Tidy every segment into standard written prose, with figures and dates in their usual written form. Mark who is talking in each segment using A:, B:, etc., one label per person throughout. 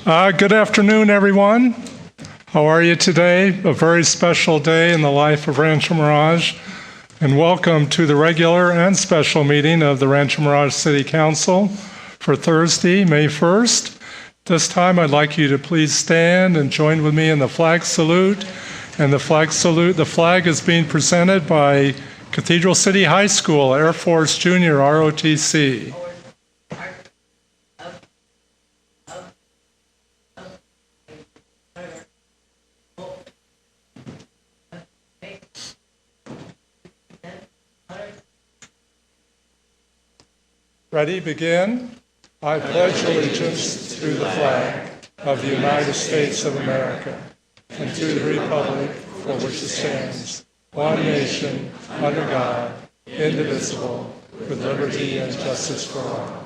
A: Good afternoon, everyone. How are you today? A very special day in the life of Rancho Mirage. And welcome to the regular and special meeting of the Rancho Mirage City Council for Thursday, May 1st. This time, I'd like you to please stand and join with me in the flag salute. And the flag is being presented by Cathedral City High School, Air Force Junior ROTC. Ready, begin. I pledge allegiance to the flag of the United States of America and to the republic for which it stands, one nation, under God, indivisible, with liberty and justice for all.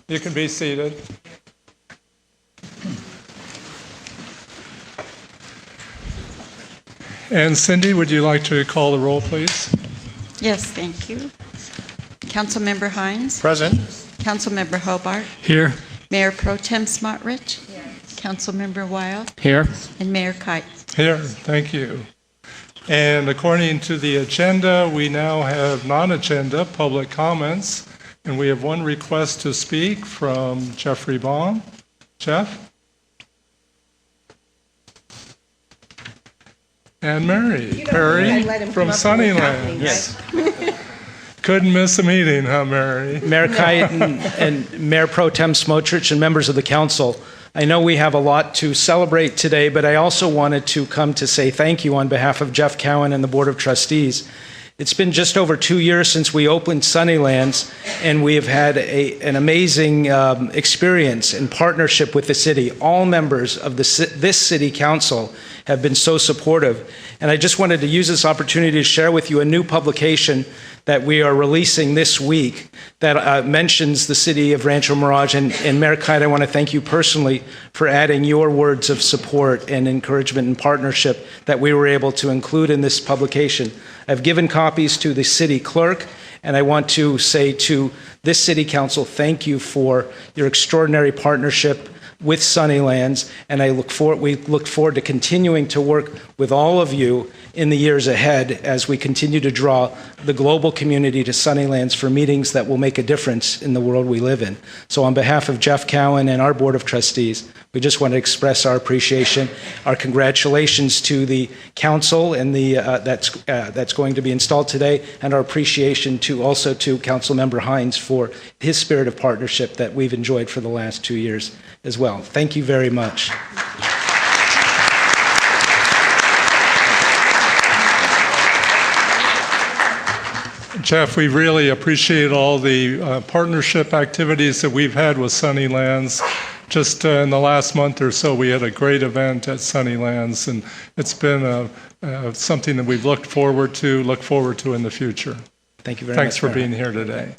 A: You can be seated. And Cindy, would you like to call the roll, please?
B: Yes, thank you. Councilmember Hines.
C: Present.
B: Councilmember Hobart.
C: Here.
B: Mayor Pro Tem Smotrich. Here. Councilmember Wild.
C: Here.
B: And Mayor Kite.
A: Here, thank you. And according to the agenda, we now have non-agenda public comments. And we have one request to speak from Jeffrey Baum. Jeff? And Mary Perry from Sunnyland.
C: Yes.
A: Couldn't miss a meeting, huh, Mary?
C: Mayor Kite and Mayor Pro Tem Smotrich and members of the council, I know we have a lot to celebrate today, but I also wanted to come to say thank you on behalf of Jeff Cowan and the Board of Trustees. It's been just over 2 years since we opened Sunnylands, and we have had an amazing experience in partnership with the city. All members of this city council have been so supportive. And I just wanted to use this opportunity to share with you a new publication that we are releasing this week that mentions the city of Rancho Mirage. And Mayor Kite, I want to thank you personally for adding your words of support and encouragement and partnership that we were able to include in this publication. I've given copies to the city clerk, and I want to say to this city council, thank you for your extraordinary partnership with Sunnylands, and we look forward to continuing to work with all of you in the years ahead as we continue to draw the global community to Sunnylands for meetings that will make a difference in the world we live in. So on behalf of Jeff Cowan and our Board of Trustees, we just want to express our appreciation, our congratulations to the council and that's going to be installed today, and our appreciation also to Councilmember Hines for his spirit of partnership that we've enjoyed for the last 2 years as well. Thank you very much.
A: Jeff, we really appreciate all the partnership activities that we've had with Sunnylands. Just in the last month or so, we had a great event at Sunnylands, and it's been something that we've look forward to in the future.
C: Thank you very much.
A: Thanks for being here today.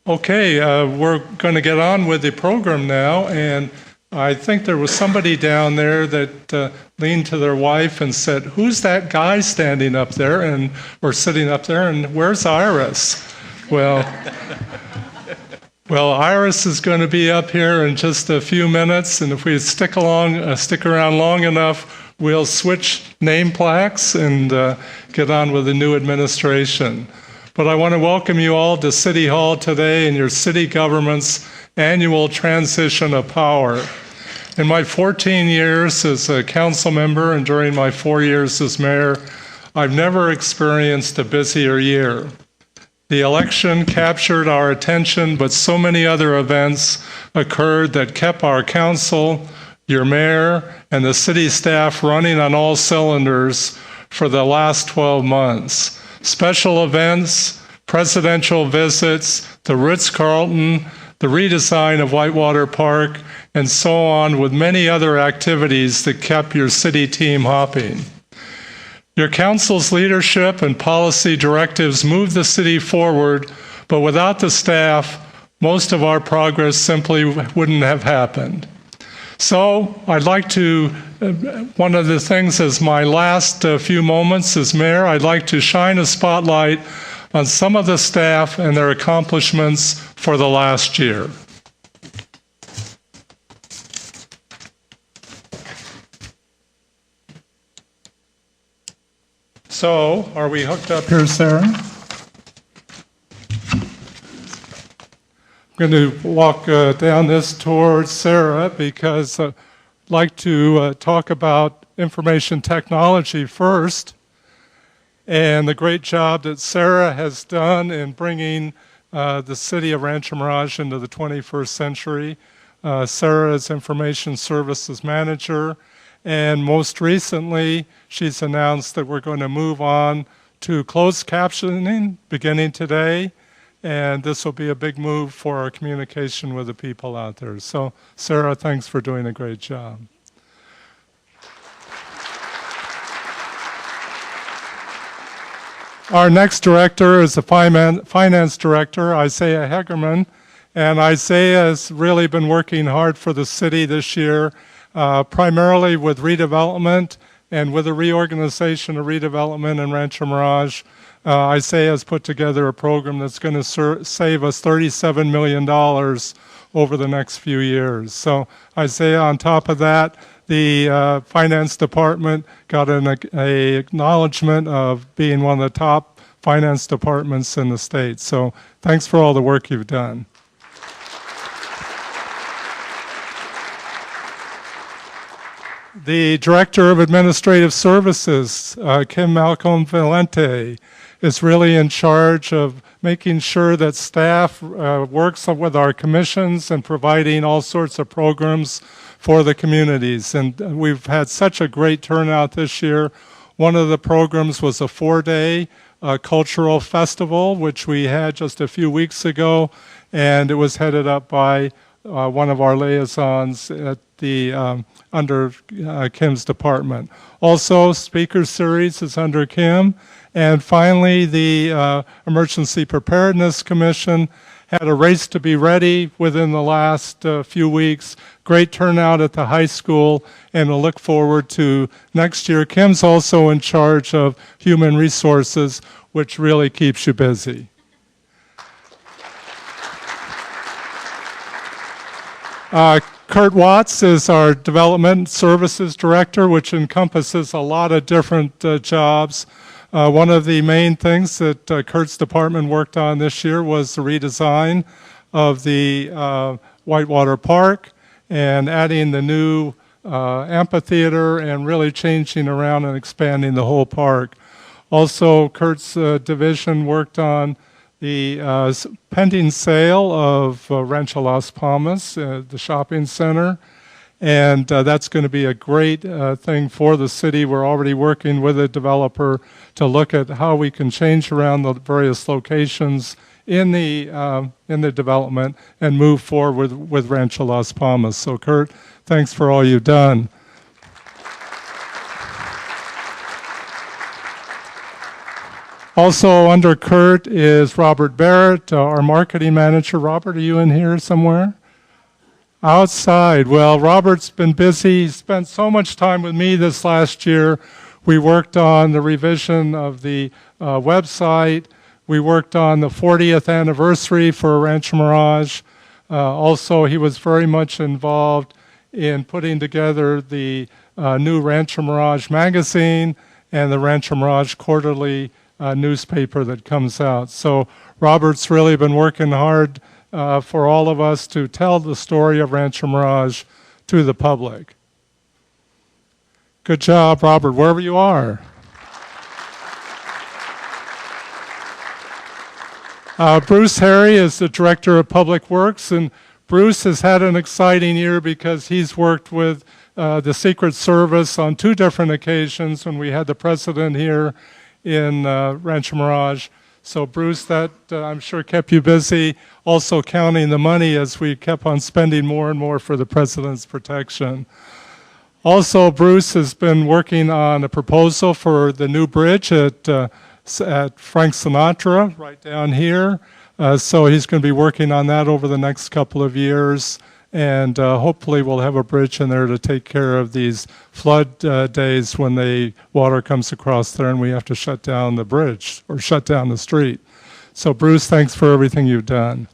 A: Okay, we're going to get on with the program now, and I think there was somebody down there that leaned to their wife and said, "Who's that guy standing up there or sitting up there, and where's Iris?" Well, Iris is going to be up here in just a few minutes, and if we stick around long enough, we'll switch name plaques and get on with the new administration. But I want to welcome you all to City Hall today in your city government's annual transition of power. In my 14 years as a council member and during my 4 years as mayor, I've never experienced a busier year. The election captured our attention, but so many other events occurred that kept our council, your mayor, and the city staff running on all cylinders for the last 12 months. Special events, presidential visits, the Ritz-Carlton, the redesign of Whitewater Park, and so on, with many other activities that kept your city team hopping. Your council's leadership and policy directives moved the city forward, but without the staff, most of our progress simply wouldn't have happened. So I'd like to, one of the things as my last few moments as mayor, I'd like to shine a spotlight on some of the staff and their accomplishments for the last year. So, are we hooked up here, Sarah? I'm going to walk down this towards Sarah because I'd like to talk about information technology first and the great job that Sarah has done in bringing the city of Rancho Mirage into the 21st century. Sarah is Information Services Manager, and most recently she's announced that we're going to move on to closed captioning beginning today. And this will be a big move for our communication with the people out there. So, Sarah, thanks for doing a great job. Our next director is the finance director, Isaiah Hegerman. And Isaiah has really been working hard for the city this year, primarily with redevelopment and with the reorganization of redevelopment in Rancho Mirage. Isaiah has put together a program that's going to save us $37 million over the next few years. So Isaiah, on top of that, the finance department got an acknowledgement of being one of the top finance departments in the state. So thanks for all the work you've done. The Director of Administrative Services, Kim Malcolm Valente, is really in charge of making sure that staff works with our commissions and providing all sorts of programs for the communities. And we've had such a great turnout this year. One of the programs was a 4-day cultural festival, which we had just a few weeks ago, and it was headed up by one of our liaisons at the under Kim's department. Also, speaker series is under Kim. And finally, the Emergency Preparedness Commission had a race to be ready within the last few weeks. Great turnout at the high school, and we'll look forward to next year. Kim's also in charge of human resources, which really keeps you busy. Kurt Watts is our Development Services Director, which encompasses a lot of different jobs. One of the main things that Kurt's department worked on this year was the redesign of the Whitewater Park and adding the new amphitheater and really changing around and expanding the whole park. Also, Kurt's division worked on the pending sale of Rancho Las Palmas, the shopping center, and that's going to be a great thing for the city. We're already working with a developer to look at how we can change around the various locations in the development and move forward with Rancho Las Palmas. So, Kurt, thanks for all you've done. Also under Kurt is Robert Barrett, our marketing manager. Robert, are you in here somewhere? Outside. Well, Robert's been busy. He spent so much time with me this last year. We worked on the revision of the website. We worked on the 40th anniversary for Rancho Mirage. Also, he was very much involved in putting together the new Rancho Mirage magazine and the Rancho Mirage quarterly newspaper that comes out. So Robert's really been working hard for all of us to tell the story of Rancho Mirage to the public. Good job, Robert, wherever you are. Bruce Harry is the Director of Public Works, and Bruce has had an exciting year because he's worked with the Secret Service on 2 different occasions when we had the president here in Rancho Mirage. So Bruce, that I'm sure kept you busy also counting the money as we kept on spending more and more for the President's protection. Also, Bruce has been working on a proposal for the new bridge at Frank Sinatra, right down here. So he's going to be working on that over the next couple of years. And hopefully we'll have a bridge in there to take care of these flood days when the water comes across there and we have to shut down the bridge or shut down the street. So Bruce, thanks for everything you've done.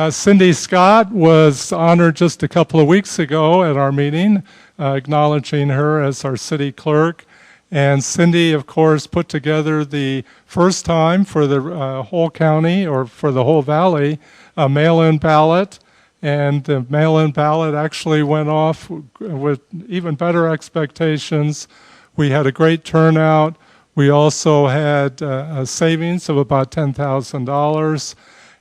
A: Cindy Scott was honored just a couple of weeks ago at our meeting, acknowledging her as our city clerk. And Cindy, of course, put together the first time for the whole county or for the whole valley a mail-in ballot. And the mail-in ballot actually went off with even better expectations. We had a great turnout. We also had a savings of about $10,000.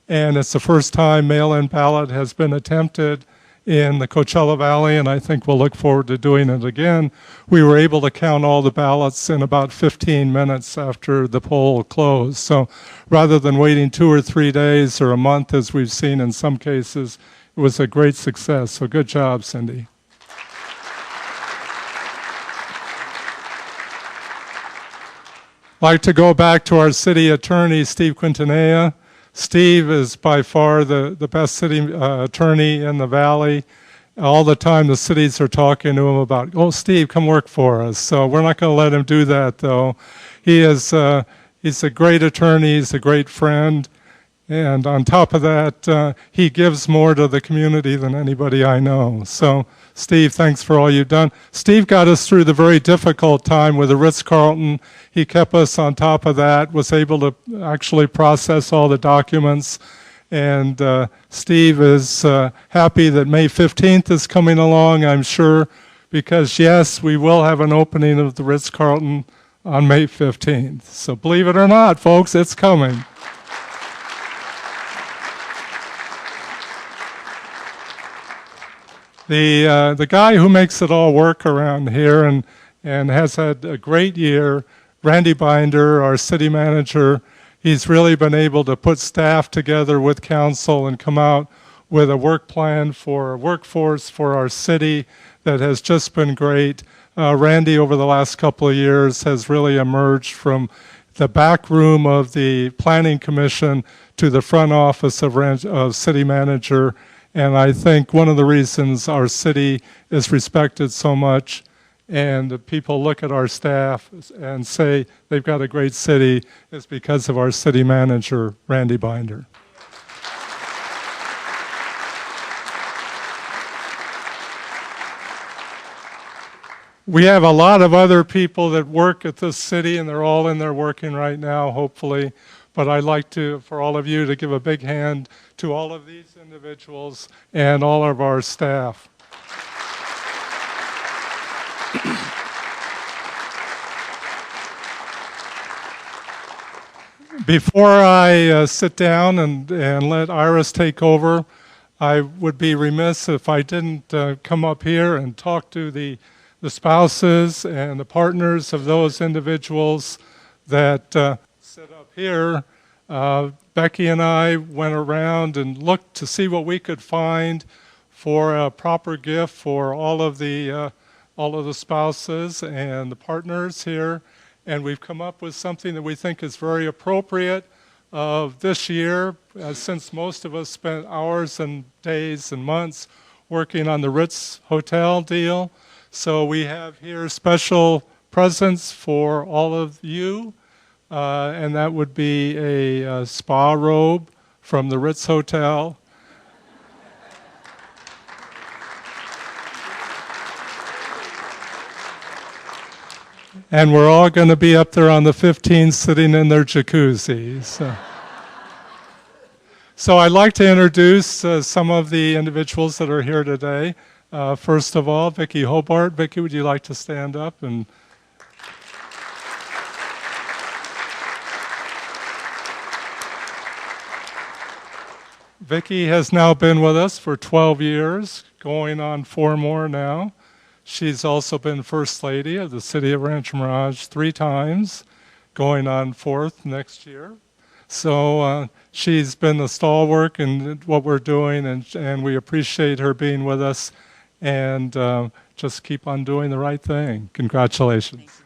A: And it's the first time mail-in ballot has been attempted in the Coachella Valley, and I think we'll look forward to doing it again. We were able to count all the ballots in about 15 minutes after the poll closed. So rather than waiting 2 or 3 days or a month, as we've seen in some cases, it was a great success. So good job, Cindy. I'd like to go back to our city attorney, Steve Quintanilla. Steve is by far the best city attorney in the valley. All the time the cities are talking to him about, oh, Steve, come work for us. So we're not going to let him do that, though. He's a great attorney. He's a great friend. And on top of that, he gives more to the community than anybody I know. So, Steve, thanks for all you've done. Steve got us through the very difficult time with the Ritz-Carlton. He kept us on top of that, was able to actually process all the documents. And Steve is happy that May 15th is coming along, I'm sure, because, yes, we will have an opening of the Ritz-Carlton on May 15th. So believe it or not, folks, it's coming. The guy who makes it all work around here and has had a great year, Randy Binder, our city manager, he's really been able to put staff together with council and come out with a work plan for a workforce for our city that has just been great. Randy, over the last couple of years, has really emerged from the back room of the Planning Commission to the front office of city manager. And I think one of the reasons our city is respected so much and people look at our staff and say they've got a great city is because of our city manager, Randy Binder. We have a lot of other people that work at this city, and they're all in there working right now, hopefully. But I'd like to, for all of you, to give a big hand to all of these individuals and all of our staff. Before I sit down and let Iris take over, I would be remiss if I didn't come up here and talk to the spouses and the partners of those individuals that sit up here. Becky and I went around and looked to see what we could find for a proper gift for all of the spouses and the partners here, and we've come up with something that we think is very appropriate of this year, since most of us spent hours and days and months working on the Ritz Hotel deal. So we have here special presents for all of you. And that would be a spa robe from the Ritz Hotel. And we're all going to be up there on the 15th sitting in their jacuzzis. So I'd like to introduce some of the individuals that are here today. First of all, Vicki Hobart. Vicki, would you like to stand up and... Vicki has now been with us for 12 years, going on 4 more now. She's also been First Lady of the City of Rancho Mirage 3 times, going on 4th next year. So she's been a stalwart in what we're doing, and we appreciate her being with us, and just keep on doing the right thing. Congratulations.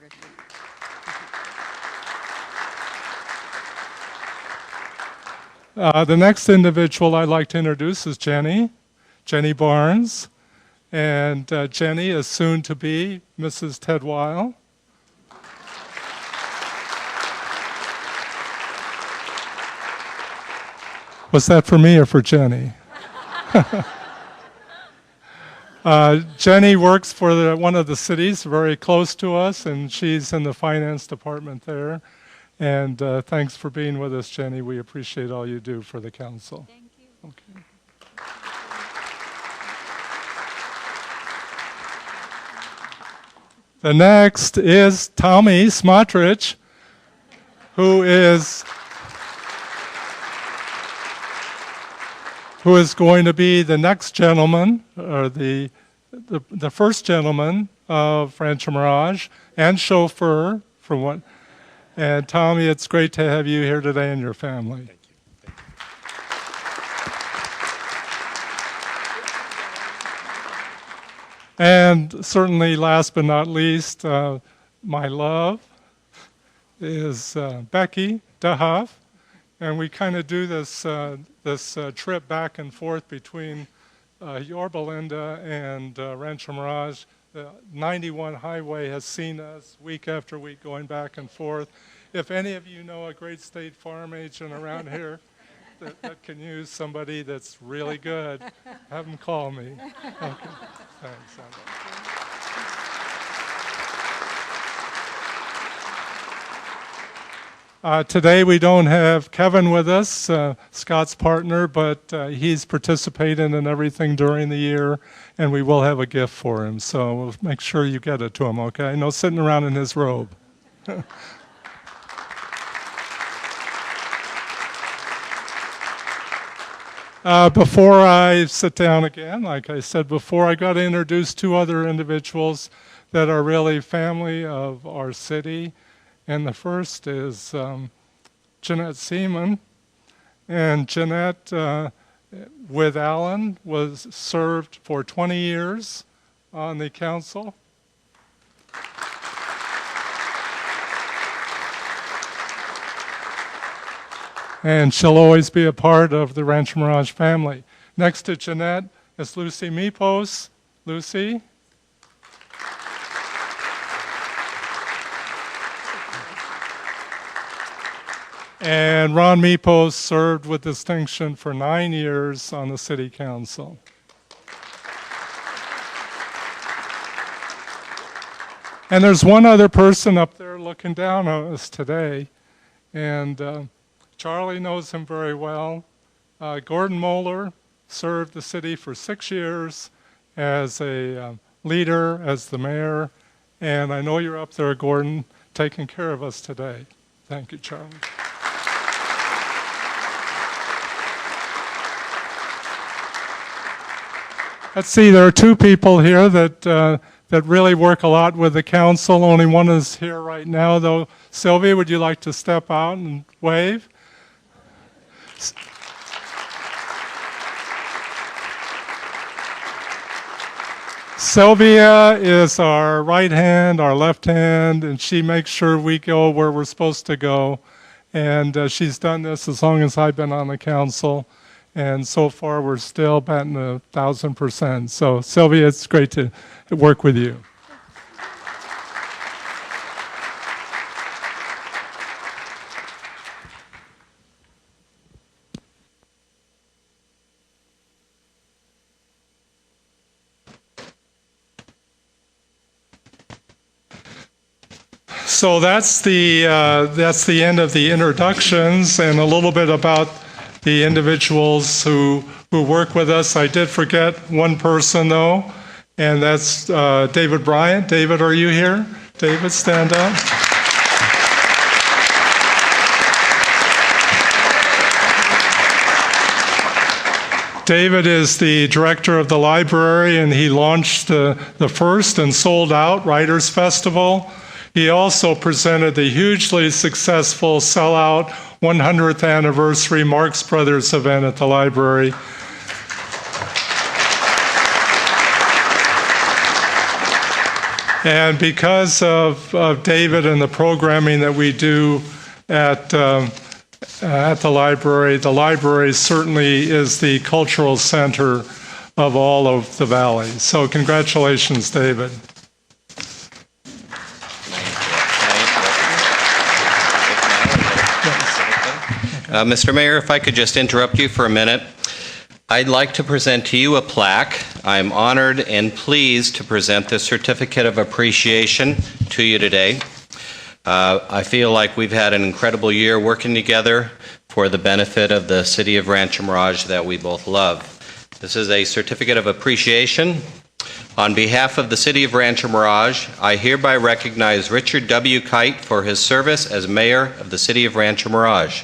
A: The next individual I'd like to introduce is Jenny Barnes. And Jenny is soon to be Mrs. Ted Weil. Was that for me or for Jenny? Jenny works for one of the cities very close to us, and she's in the finance department there. And thanks for being with us, Jenny. We appreciate all you do for the council.
B: Thank you.
A: Okay. The next is Tommy Smotrich, who is going to be the next gentleman, or the first gentleman of Rancho Mirage, and chauffeur for what. And Tommy, it's great to have you here today and your family.
D: Thank you.
A: And certainly, last but not least, my love is Becky DeHuff, and we kind of do this trip back and forth between Yorba Linda and Rancho Mirage. The 91 highway has seen us week after week going back and forth. If any of you know a great State Farm agent around here that can use somebody that's really good, have them call me. Okay. Thanks. Today we don't have Kevin with us, Scott's partner, but he's participated in everything during the year, and we will have a gift for him. So we'll make sure you get it to him, okay? No sitting around in his robe. Before I sit down again, like I said before, I got to introduce 2 other individuals that are really family of our city. And the first is Jeanette Seaman. And Jeanette, with Alan, was served for 20 years on the council. And she'll always be a part of the Rancho Mirage family. Next to Jeanette is Lucy Mipos. Lucy. And Ron Mipos served with distinction for 9 years on the city council. And there's one other person up there looking down on us today, and Charlie knows him very well. Gordon Moeller served the city for 6 years as a leader, as the mayor, and I know you're up there, Gordon, taking care of us today. Thank you, Charlie. Let's see, there are 2 people here that really work a lot with the council. Only one is here right now, though. Sylvia, would you like to step out and wave? Sylvia is our right hand, our left hand, and she makes sure we go where we're supposed to go. And she's done this as long as I've been on the council. And so far, we're still batting 1,000%. So, Sylvia, it's great to work with you. So that's the end of the introductions and a little bit about the individuals who work with us. I did forget one person, though, and that's David Bryant. David, are you here? David, stand up. David is the director of the library, and he launched the first and sold out Writers Festival. He also presented the hugely successful sellout 100th anniversary Marx Brothers event at the library. And because of David and the programming that we do at the library certainly is the cultural center of all of the valley. So congratulations, David.
D: Mr. Mayor, if I could just interrupt you for a minute. I'd like to present to you a plaque. I'm honored and pleased to present this certificate of appreciation to you today. I feel like we've had an incredible year working together for the benefit of the city of Rancho Mirage that we both love. This is a certificate of appreciation. On behalf of the city of Rancho Mirage, I hereby recognize Richard W. Kite for his service as mayor of the city of Rancho Mirage.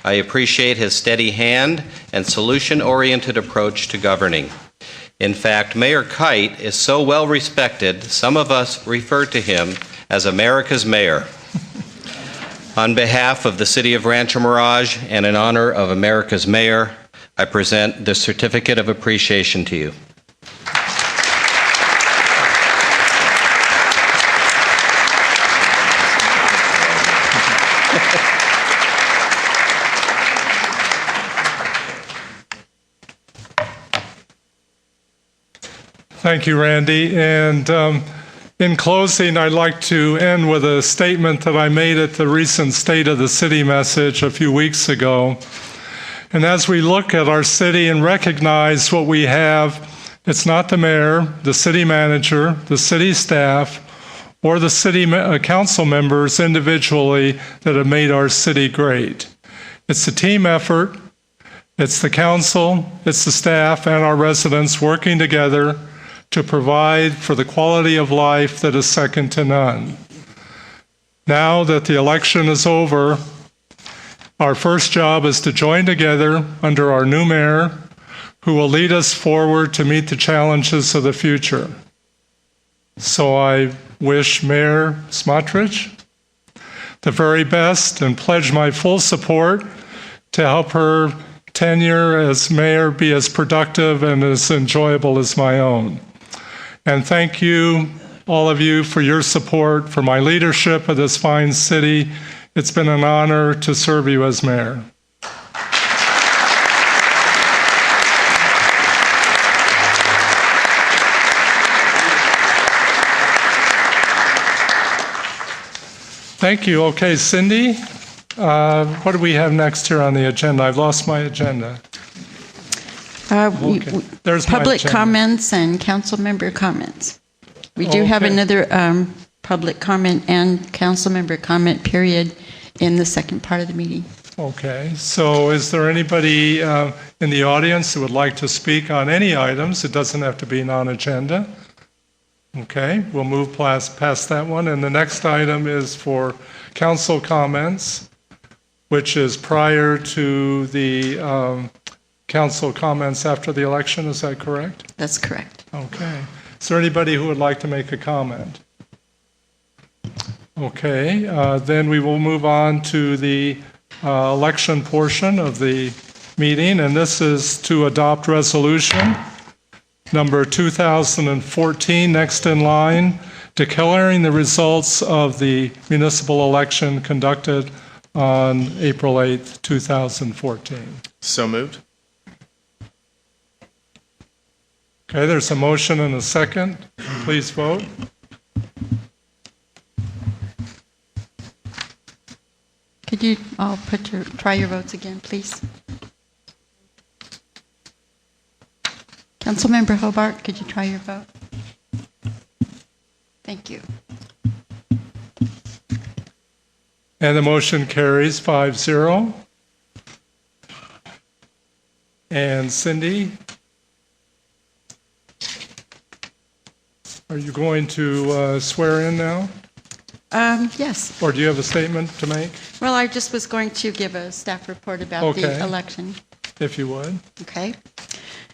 D: I appreciate his steady hand and solution-oriented approach to governing. In fact, Mayor Kite is so well respected, some of us refer to him as America's mayor. On behalf of the city of Rancho Mirage and in honor of America's mayor, I present this certificate of appreciation to you.
A: Thank you, Randy. And in closing, I'd like to end with a statement that I made at the recent State of the City message a few weeks ago. And as we look at our city and recognize what we have, it's not the mayor, the city manager, the city staff, or the city council members individually that have made our city great. It's a team effort. It's the council, it's the staff, and our residents working together to provide for the quality of life that is second to none. Now that the election is over, our first job is to join together under our new mayor, who will lead us forward to meet the challenges of the future. So I wish Mayor Smotrich the very best and pledge my full support to help her tenure as mayor be as productive and as enjoyable as my own. And thank you, all of you, for your support, for my leadership of this fine city. It's been an honor to serve you as mayor. Thank you. Okay, Cindy, what do we have next here on the agenda? I've lost my agenda. There's
B: public comments and council member comments. We do have another public comment and council member comment period in the second part of the meeting.
A: Okay, so is there anybody in the audience who would like to speak on any items? It doesn't have to be non-agenda. Okay, we'll move past that one. And the next item is for council comments, which is prior to the council comments after the election. Is that correct?
B: That's correct.
A: Okay. Is there anybody who would like to make a comment? Okay, then we will move on to the election portion of the meeting, and this is to adopt resolution number 2014, next in line, declaring the results of the municipal election conducted on April 8th, 2014.
E: So moved.
A: Okay, there's a motion and a second. Please vote.
B: Could you all try your votes again, please? Councilmember Hobart, could you try your vote? Thank you.
A: And the motion carries 5-0. And Cindy, are you going to swear in now?
B: Yes.
A: Or do you have a statement to make?
B: Well, I just was going to give a staff report about the election.
A: If you would.
B: Okay.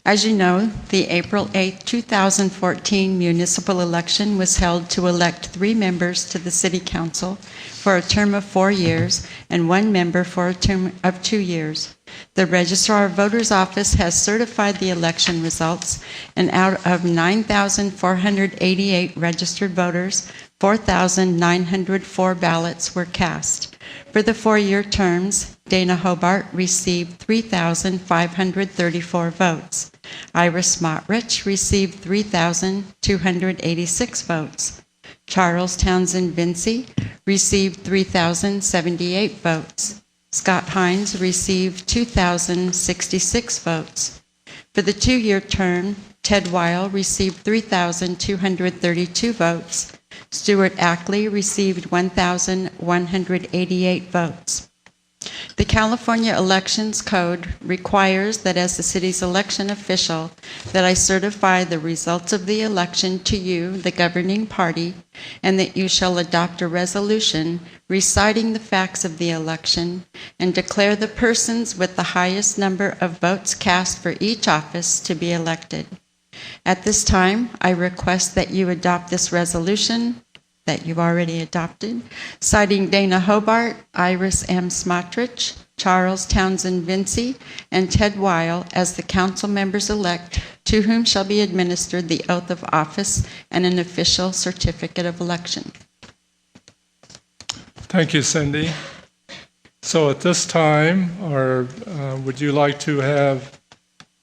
B: As you know, the April 8, 2014 municipal election was held to elect 3 members to the City Council for a term of 4 years and 1 member for a term of 2 years. The Registrar of Voters Office has certified the election results, and out of 9,488 registered voters, 4,904 ballots were cast. For the 4-year terms, Dana Hobart received 3,534 votes. Iris Smotrich received 3,286 votes. Charles Townsend Vinci received 3,078 votes. Scott Hines received 2,066 votes. For the 2-year term, Ted Weil received 3,232 votes. Stuart Ackley received 1,188 votes. The California Elections Code requires that as the city's election official, that I certify the results of the election to you, the governing party, and that you shall adopt a resolution reciting the facts of the election and declare the persons with the highest number of votes cast for each office to be elected. At this time, I request that you adopt this resolution that you've already adopted, citing Dana Hobart, Iris M. Smotrich, Charles Townsend Vinci, and Ted Weil as the council members-elect, to whom shall be administered the oath of office and an official certificate of election.
A: Thank you, Cindy. So at this time, would you like to have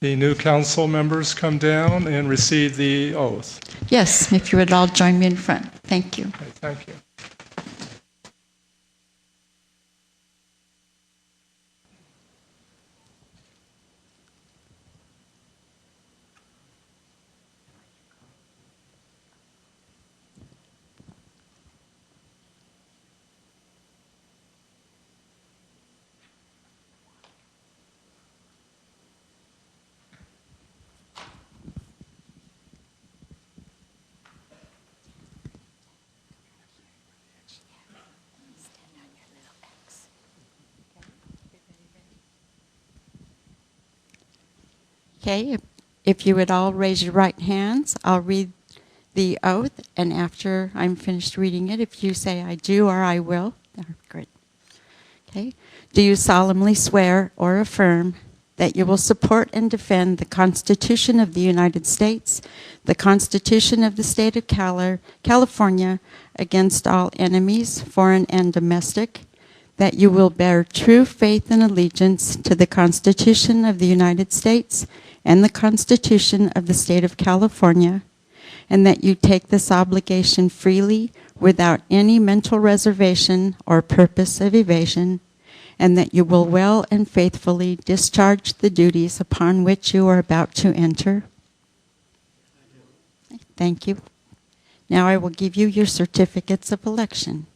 A: the new council members come down and receive the oath?
B: Yes, if you would all join me in front. Thank you.
A: Okay, thank you.
B: Okay, if you would all raise your right hands, I'll read the oath, and after I'm finished reading it, if you say I do or I will, great. Okay, do you solemnly swear or affirm that you will support and defend the Constitution of the United States, the Constitution of the State of California, against all enemies, foreign and domestic, that you will bear true faith and allegiance to the Constitution of the United States and the Constitution of the State of California, and that you take this obligation freely without any mental reservation or purpose of evasion, and that you will well and faithfully discharge the duties upon which you are about to enter? Thank you. Now I will give you your certificates of election.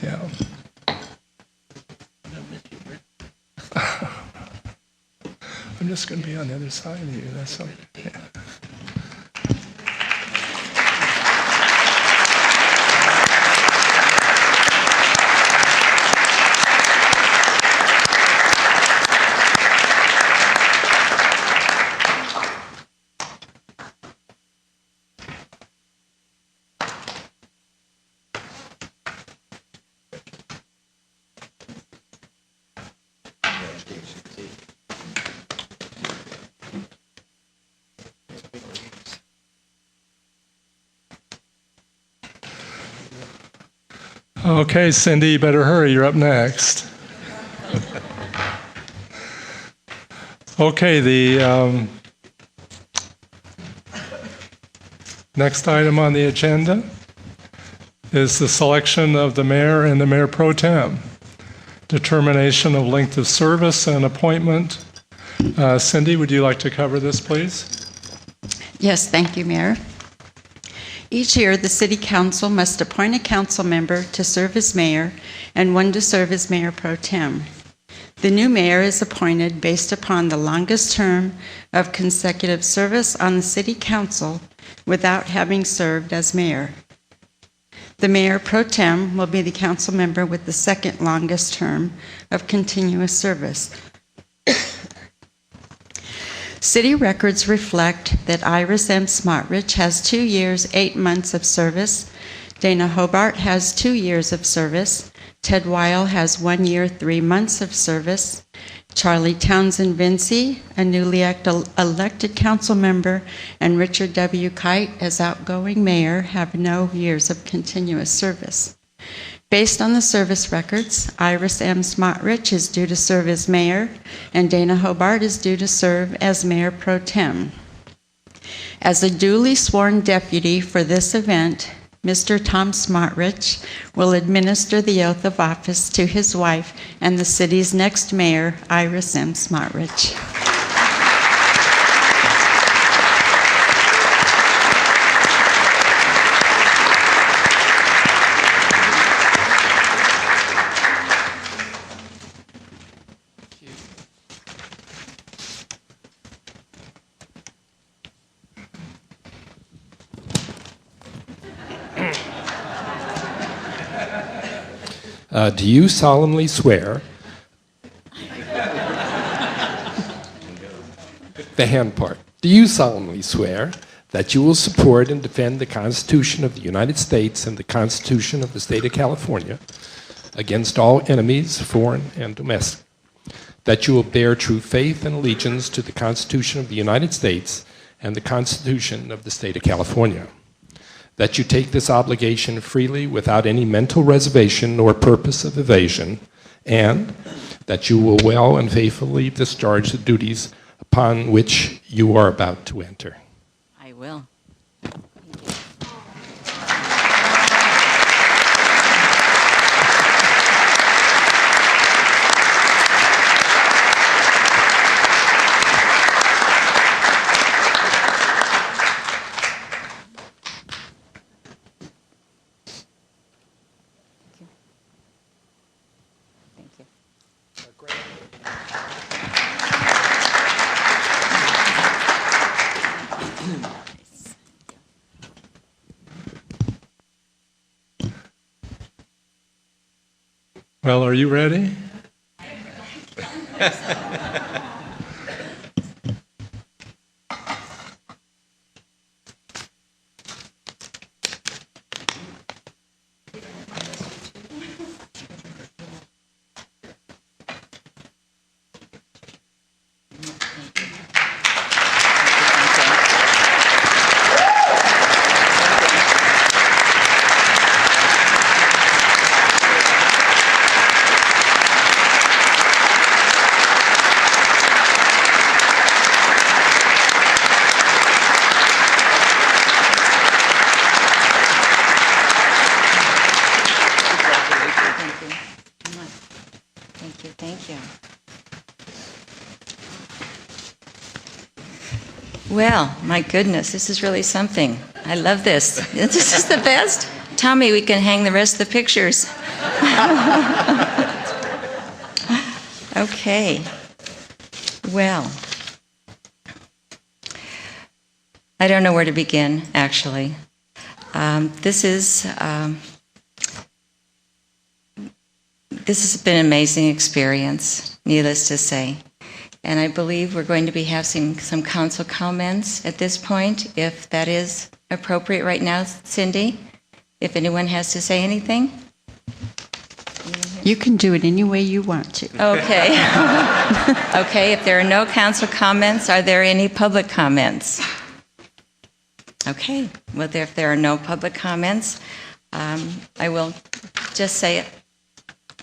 A: Yeah. I'm just going to be on the other side of you. That's okay. Yeah. Okay, Cindy, you better hurry. You're up next. Okay, the next item on the agenda is the selection of the mayor and the mayor pro tem. Determination of length of service and appointment. Cindy, would you like to cover this, please?
B: Yes, thank you, Mayor. Each year, the City Council must appoint a council member to serve as mayor and one to serve as mayor pro tem. The new mayor is appointed based upon the longest term of consecutive service on the City Council without having served as mayor. The mayor pro tem will be the council member with the second longest term of continuous service. City records reflect that Iris M. Smotrich has 2 years, 8 months of service. Dana Hobart has 2 years of service. Ted Weil has 1 year, 3 months of service. Charlie Townsend Vinci, a newly elected council member, and Richard W. Kite, as outgoing mayor, have no years of continuous service. Based on the service records, Iris M. Smotrich is due to serve as mayor, and Dana Hobart is due to serve as mayor pro tem. As a duly sworn deputy for this event, Mr. Tom Smotrich will administer the oath of office to his wife and the city's next mayor, Iris M. Smotrich.
E: Do you solemnly swear the hand part? Do you solemnly swear that you will support and defend the Constitution of the United States and the Constitution of the State of California against all enemies, foreign and domestic? That you will bear true faith and allegiance to the Constitution of the United States and the Constitution of the State of California? That you take this obligation freely without any mental reservation or purpose of evasion, and that you will well and faithfully discharge the duties upon which you are about to enter.
B: I will.
A: Well, are you ready?
F: Well, my goodness, this is really something. I love this. This is the best. Tommy, we can hang the rest of the pictures. Okay. Well, I don't know where to begin, actually. This has been an amazing experience, needless to say. And I believe we're going to be having some council comments at this point, if that is appropriate right now, Cindy, if anyone has to say anything.
B: You can do it any way you want to.
F: Okay. Okay, if there are no council comments, are there any public comments? Okay, well, if there are no public comments, I will just say it.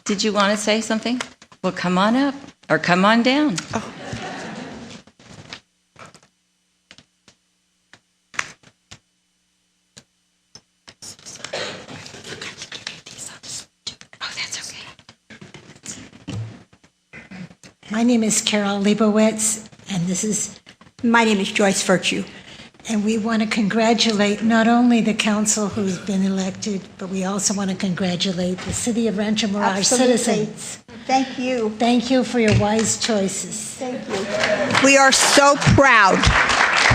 F: Did you want to say something? Well, come on up or come on down.
B: Oh.
G: My name is Carol Leibowitz, and my name is Joyce Virtue. And we want to congratulate not only the council who's been elected, but we also want to congratulate the city of Rancho Mirage
H: Absolutely.
G: citizens.
H: Thank you.
G: Thank you for your wise choices.
H: Thank you. We are so proud.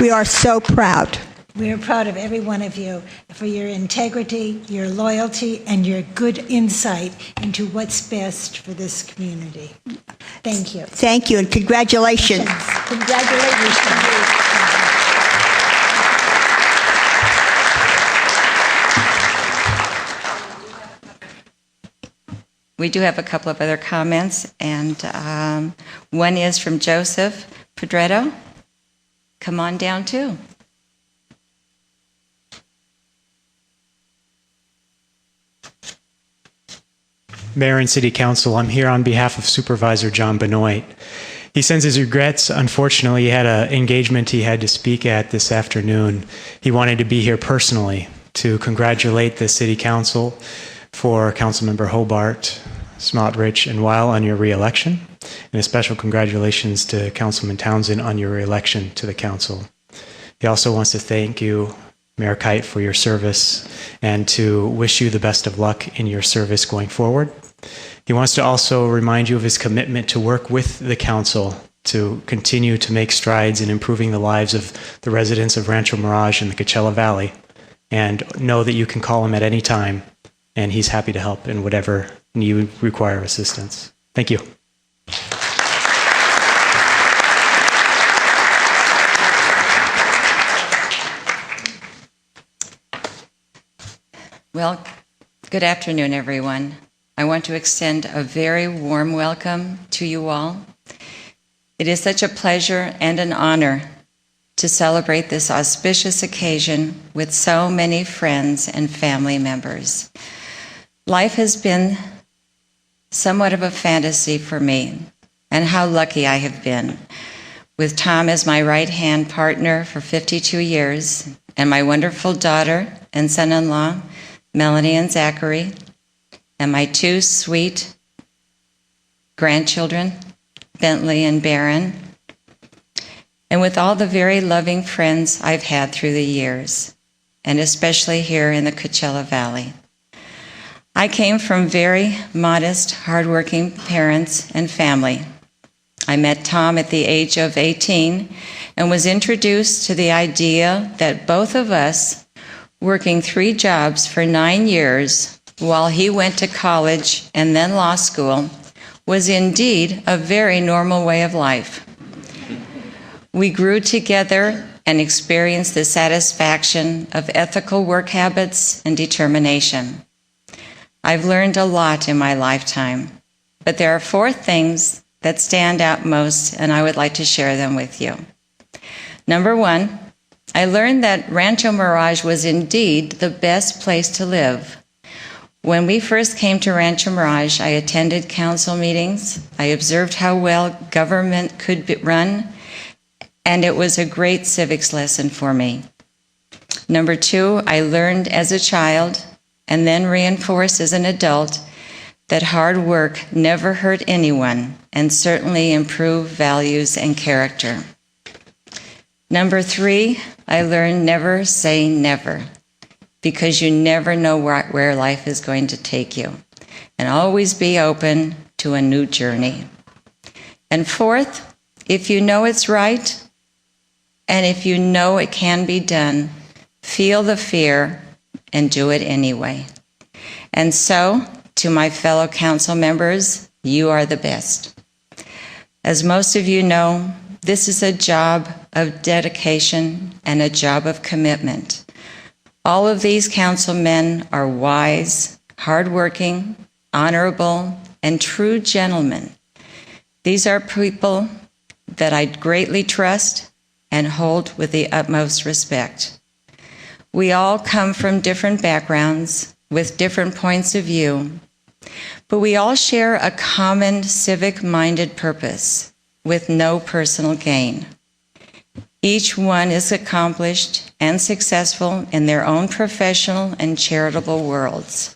H: We are so proud.
G: We are proud of every one of you for your integrity, your loyalty, and your good insight into what's best for this community. Thank you.
H: Thank you, and congratulations.
G: Congratulations to you.
F: We do have a couple of other comments, and one is from Joseph Pedretto. Come on down, too.
I: Mayor and City Council, I'm here on behalf of Supervisor John Benoit. He sends his regrets. Unfortunately, he had an engagement he had to speak at this afternoon. He wanted to be here personally to congratulate the City Council for Councilmember Hobart, Smotrich, and Weil on your re-election, and a special congratulations to Councilman Townsend on your re-election to the Council. He also wants to thank you, Mayor Kite, for your service and to wish you the best of luck in your service going forward. He wants to also remind you of his commitment to work with the council to continue to make strides in improving the lives of the residents of Rancho Mirage and the Coachella Valley, and know that you can call him at any time, and he's happy to help in whatever you require assistance. Thank you.
F: Well, good afternoon, everyone. I want to extend a very warm welcome to you all. It is such a pleasure and an honor to celebrate this auspicious occasion with so many friends and family members. Life has been somewhat of a fantasy for me, and how lucky I have been, with Tom as my right-hand partner for 52 years, and my wonderful daughter and son-in-law, Melanie and Zachary, and my two sweet grandchildren, Bentley and Barron, and with all the very loving friends I've had through the years, and especially here in the Coachella Valley. I came from very modest, hardworking parents and family. I met Tom at the age of 18 and was introduced to the idea that both of us, working 3 jobs for 9 years while he went to college and then law school, was indeed a very normal way of life. We grew together and experienced the satisfaction of ethical work habits and determination. I've learned a lot in my lifetime, but there are 4 things that stand out most, and I would like to share them with you. Number 1, I learned that Rancho Mirage was indeed the best place to live. When we first came to Rancho Mirage, I attended council meetings. I observed how well government could be run, and it was a great civics lesson for me. Number 2, I learned as a child, and then reinforced as an adult, that hard work never hurt anyone, and certainly improved values and character. Number 3, I learned never say never, because you never know where life is going to take you, and always be open to a new journey. And 4th, if you know it's right, and if you know it can be done, feel the fear and do it anyway. And so, to my fellow council members, you are the best. As most of you know, this is a job of dedication and a job of commitment. All of these councilmen are wise, hardworking, honorable, and true gentlemen. These are people that I greatly trust and hold with the utmost respect. We all come from different backgrounds with different points of view, But we all share a common civic-minded purpose with no personal gain. Each one is accomplished and successful in their own professional and charitable worlds.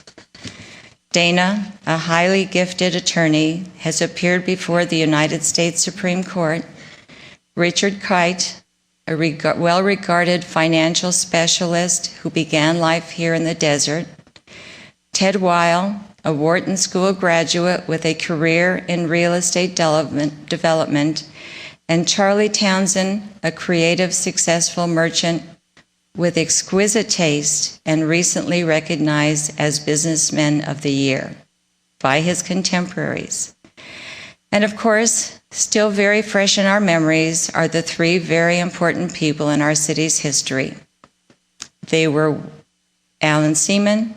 F: Dana, a highly gifted attorney, has appeared before the United States Supreme Court. Richard Kite, a well-regarded financial specialist who began life here in the desert. Ted Weil, a Wharton School graduate with a career in real estate development, and Charlie Townsend, a creative, successful merchant with exquisite taste and recently recognized as Businessman of the Year by his contemporaries. And of course, still very fresh in our memories are the three very important people in our city's history. They were Alan Seaman,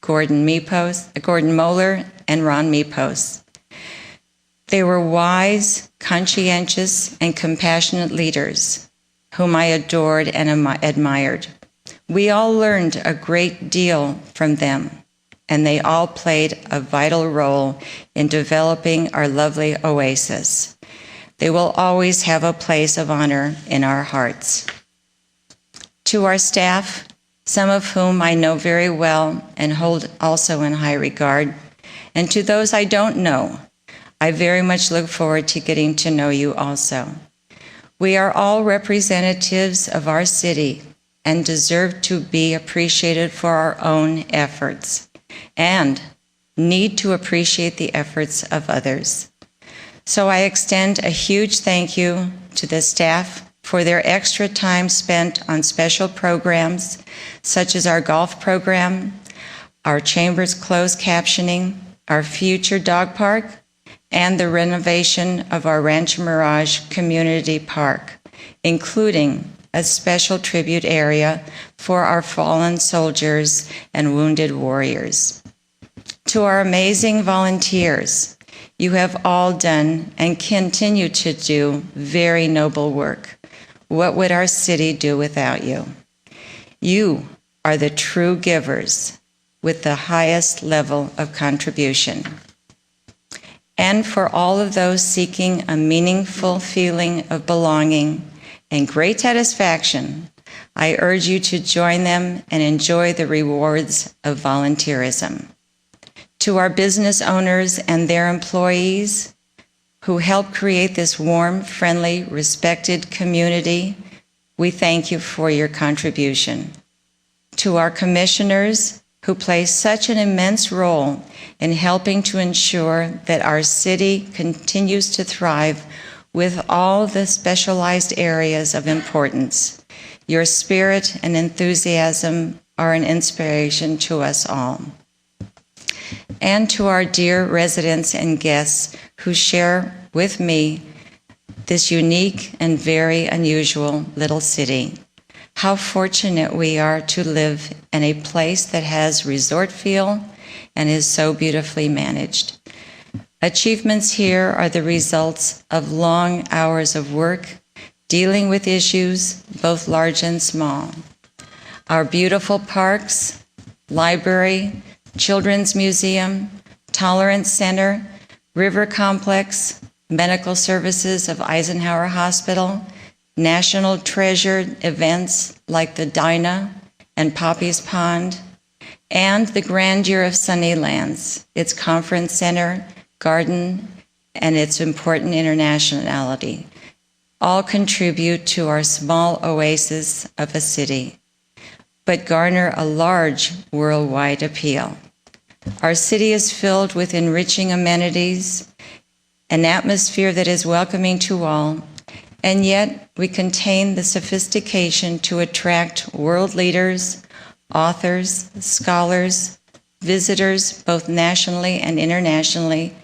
F: Gordon Moeller, and Ron Mepos. They were wise, conscientious, and compassionate leaders whom I adored and admired. We all learned a great deal from them, and they all played a vital role in developing our lovely oasis. They will always have a place of honor in our hearts. To our staff, some of whom I know very well and hold also in high regard, and to those I don't know, I very much look forward to getting to know you also. We are all representatives of our city and deserve to be appreciated for our own efforts and need to appreciate the efforts of others. So I extend a huge thank you to the staff for their extra time spent on special programs such as our golf program, our chamber's closed captioning, our future dog park, and the renovation of our Rancho Mirage Community Park, including a special tribute area for our fallen soldiers and wounded warriors. To our amazing volunteers, you have all done and continue to do very noble work. What would our city do without you? You are the true givers with the highest level of contribution. And for all of those seeking a meaningful feeling of belonging and great satisfaction, I urge you to join them and enjoy the rewards of volunteerism. To our business owners and their employees who help create this warm, friendly, respected community, we thank you for your contribution. To our commissioners who play such an immense role in helping to ensure that our city continues to thrive with all the specialized areas of importance. Your spirit and enthusiasm are an inspiration to us all. And to our dear residents and guests who share with me this unique and very unusual little city. How fortunate we are to live in a place that has resort feel and is so beautifully managed. Achievements here are the results of long hours of work, dealing with issues both large and small. Our beautiful parks, library, children's museum, tolerance center, river complex, medical services of Eisenhower Hospital, national treasured events like the Dinah and Poppy's Pond, and the grandeur of Sunnylands, its conference center, garden, and its important internationality, all contribute to our small oasis of a city, but garner a large worldwide appeal. Our city is filled with enriching amenities, an atmosphere that is welcoming to all, and yet we contain the sophistication to attract world leaders, authors, scholars, visitors, both nationally and internationally,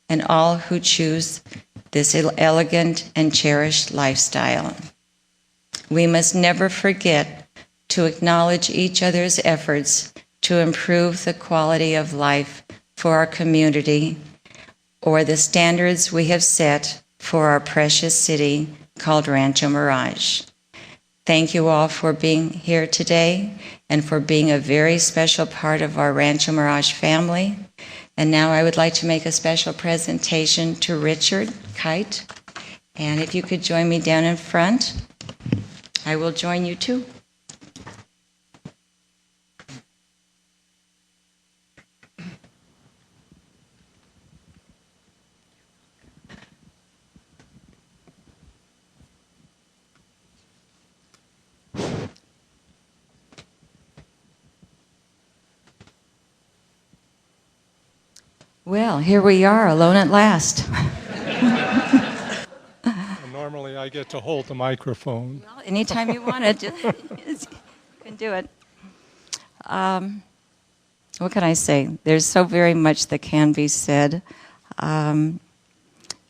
F: and all who choose this elegant and cherished lifestyle. We must never forget to acknowledge each other's efforts to improve the quality of life for our community or the standards we have set for our precious city called Rancho Mirage. Thank you all for being here today and for being a very special part of our Rancho Mirage family. And now I would like to make a special presentation to Richard Kite. And if you could join me down in front, I will join you too. Well, here we are, alone at last.
A: Normally I get to hold the microphone.
F: Well, anytime you want it, you can do it. What can I say? There's so very much that can be said.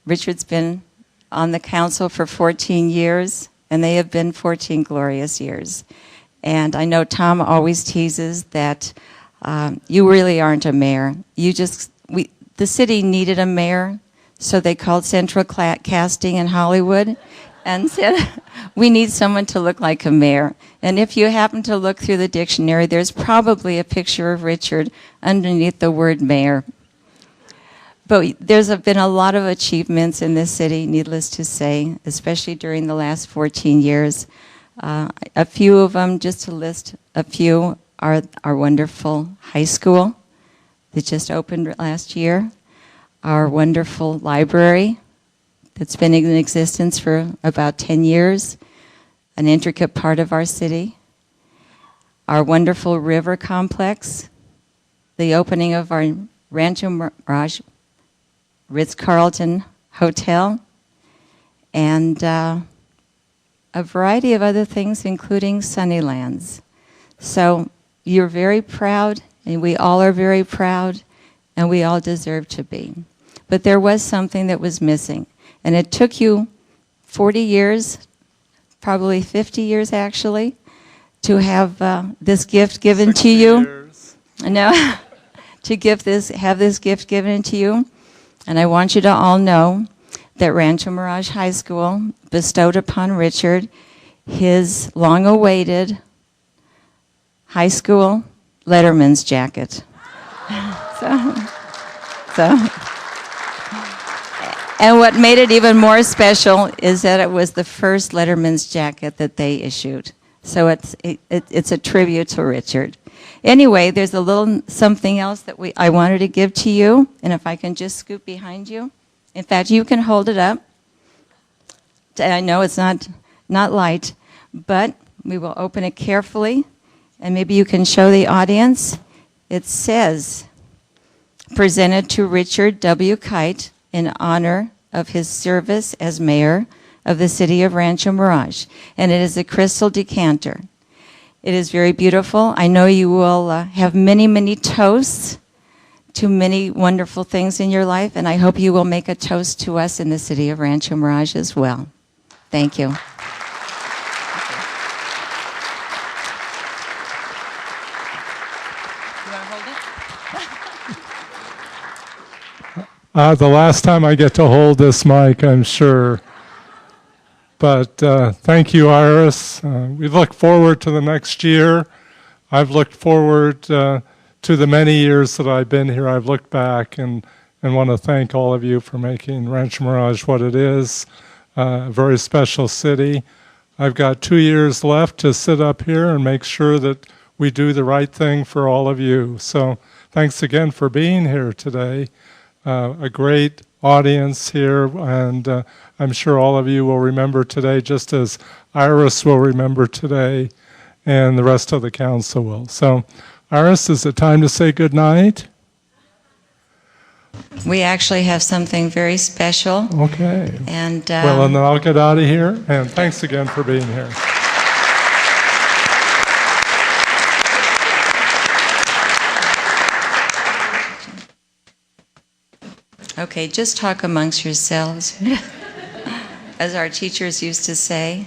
F: Richard's been on the council for 14 years, and they have been 14 glorious years. And I know Tom always teases that you really aren't a mayor. The city needed a mayor, so they called Central Casting in Hollywood and said, we need someone to look like a mayor. And if you happen to look through the dictionary, there's probably a picture of Richard underneath the word mayor. But there's been a lot of achievements in this city, needless to say, especially during the last 14 years. A few of them, just to list a few, are our wonderful high school that just opened last year, our wonderful library that's been in existence for about 10 years, an intricate part of our city, our wonderful river complex, the opening of our Rancho Mirage Ritz-Carlton Hotel, and a variety of other things, including Sunnylands. So you're very proud, and we all are very proud, and we all deserve to be. But there was something that was missing, and it took you 40 years, probably 50 years actually, to have this gift given to you. No, have this gift given to you. And I want you to all know that Rancho Mirage High School bestowed upon Richard his long-awaited high school letterman's jacket. And what made it even more special is that it was the first letterman's jacket that they issued. So it's a tribute to Richard. Anyway, there's a little something else that I wanted to give to you, and if I can just scoot behind you. In fact, you can hold it up. I know it's not light, but we will open it carefully, and maybe you can show the audience. It says, presented to Richard W. Kite in honor of his service as mayor of the city of Rancho Mirage, and it is a crystal decanter. It is very beautiful. I know you will have many, many toasts to many wonderful things in your life, and I hope you will make a toast to us in the city of Rancho Mirage as well. Thank you.
A: The last time I get to hold this mic, I'm sure. But thank you, Iris. We look forward to the next year. I've looked forward to the many years that I've been here. I've looked back and want to thank all of you for making Rancho Mirage what it is, a very special city. I've got 2 years left to sit up here and make sure that we do the right thing for all of you. So thanks again for being here today. A great audience here, and I'm sure all of you will remember today just as Iris will remember today, and the rest of the council will. So, Iris, is it time to say good night?
F: We actually have something very special.
A: Okay.
F: And
A: well, and then I'll get out of here, and thanks again for being here.
F: Okay, just talk amongst yourselves, as our teachers used to say.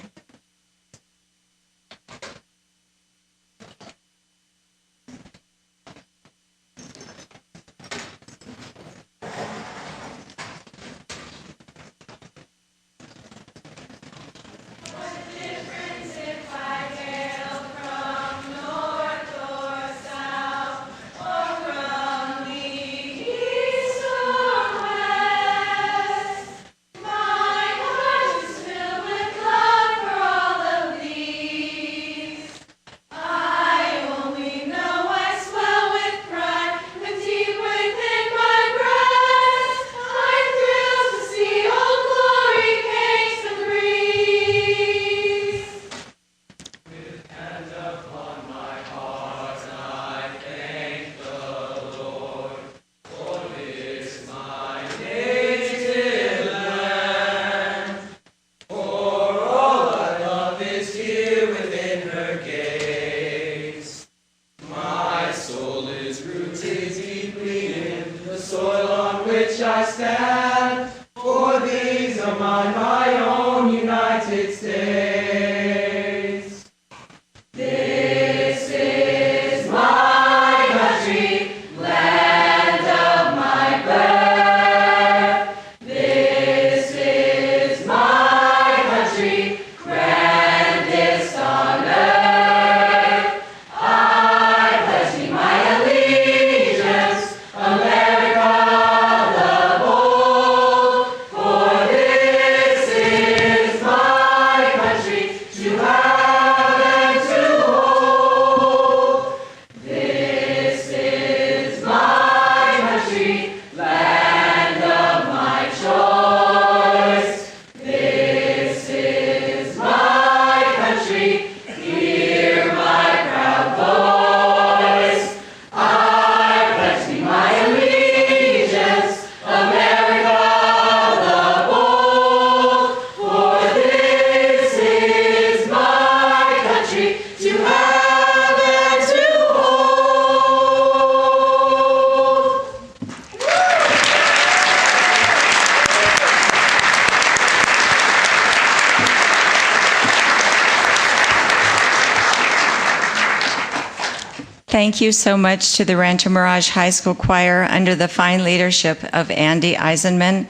F: Thank you so much to the Rancho Mirage High School Choir under the fine leadership of Andy Eisenman.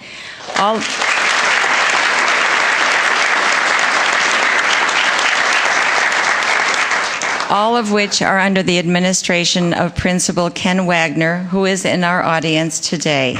F: All of which are under the administration of Principal Ken Wagner, who is in our audience today.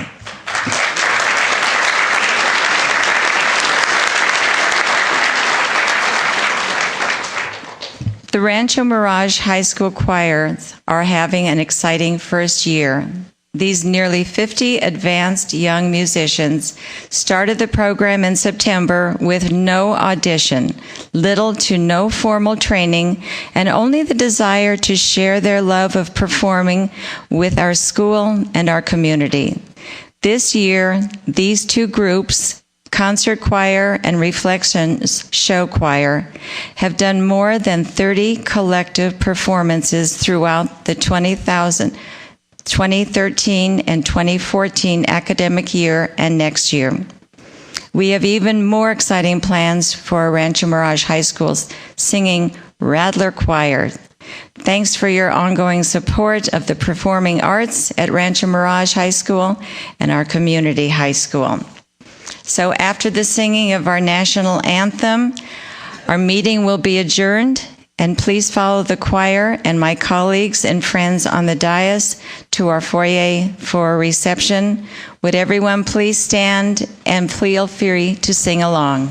F: The Rancho Mirage High School choirs are having an exciting first year. These nearly 50 advanced young musicians started the program in September with no audition, little to no formal training, and only the desire to share their love of performing with our school and our community. This year, these two groups, Concert Choir and Reflections Show Choir, have done more than 30 collective performances throughout the 2013 and 2014 academic year and next year. We have even more exciting plans for Rancho Mirage High School's singing Rattler Choir. Thanks for your ongoing support of the performing arts at Rancho Mirage High School and our community high school. So after the singing of our national anthem, our meeting will be adjourned, and please follow the choir and my colleagues and friends on the dais to our foyer for a reception. Would everyone please stand and feel free to sing along?